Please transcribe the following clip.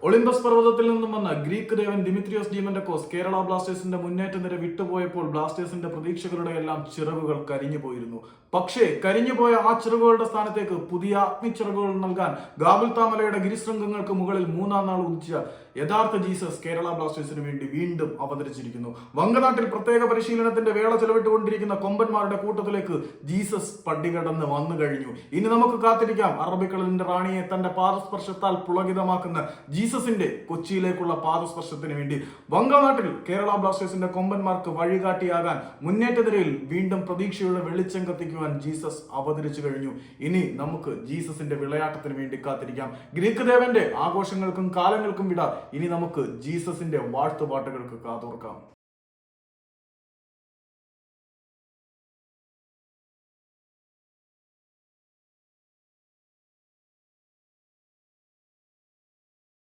Olympus പർവ്വതത്തിൽ നിന്നും വന്ന ഗ്രീക്ക് ദേവൻ ദിമിത്രിയോസ് ഡീമന്റക്കോസ് കേരള ബ്ലാസ്റ്റേഴ്സിന്റെ മുന്നേറ്റ നിര വിട്ടുപോയപ്പോൾ ബ്ലാസ്റ്റേഴ്സിന്റെ പ്രതീക്ഷകളുടെ എല്ലാം ചിറകുകൾ കരിഞ്ഞു പോയിരുന്നു. പക്ഷേ കരിഞ്ഞുപോയ ആ ചിറകുകളുടെ സ്ഥാനത്തേക്ക് പുതിയ അഗ്നിച്ചിറകുകൾ നൽകാൻ ഗാബുൽ താമലയുടെ ഗിരിശൃംഗങ്ങൾക്ക് മുകളിൽ മൂന്നാം നാൾ ഉദിച്ച യഥാർത്ഥ ജീസസ് കേരള ബ്ലാസ്റ്റേഴ്സിന് വേണ്ടി വീണ്ടും അവതരിച്ചിരിക്കുന്നു. വങ്കനാട്ടിൽ പ്രത്യേക പരിശീലനത്തിന്റെ വേള ചെലവിട്ടുകൊണ്ടിരിക്കുന്ന കൊമ്പന്മാരുടെ കൂട്ടത്തിലേക്ക് ജീസസ് പടികടന്ന് വന്നു കഴിഞ്ഞു. ഇനി നമുക്ക് കാത്തിരിക്കാം അറബിക്കടലിന്റെ റാണിയെ തന്റെ പാദസ്പർശത്താൽ പുളകിതമാക്കുന്ന ജീസസിന്റെ കൊച്ചിയിലേക്കുള്ള പാദസ്പർശത്തിന് വേണ്ടി. വങ്കനാട്ടിൽ കേരള ബ്ലാസ്റ്റേഴ്സിന്റെ കൊമ്പന്മാർക്ക് വഴികാട്ടിയാകാൻ മുന്നേറ്റ നിരയിൽ വീണ്ടും പ്രതീക്ഷയുടെ വെളിച്ചം കത്തിക്കുവാൻ ജീസസ് അവതരിച്ചു കഴിഞ്ഞു. ഇനി നമുക്ക് ജീസസിന്റെ വിളയാട്ടത്തിന് വേണ്ടി കാത്തിരിക്കാം. ഗ്രീക്ക് ദേവന്റെ ആഘോഷങ്ങൾക്കും കാലങ്ങൾക്കും വിട. ഇനി നമുക്ക് ജീസസിന്റെ വാഴ്ത്തുപാട്ടുകൾക്ക് കാതോർക്കാം.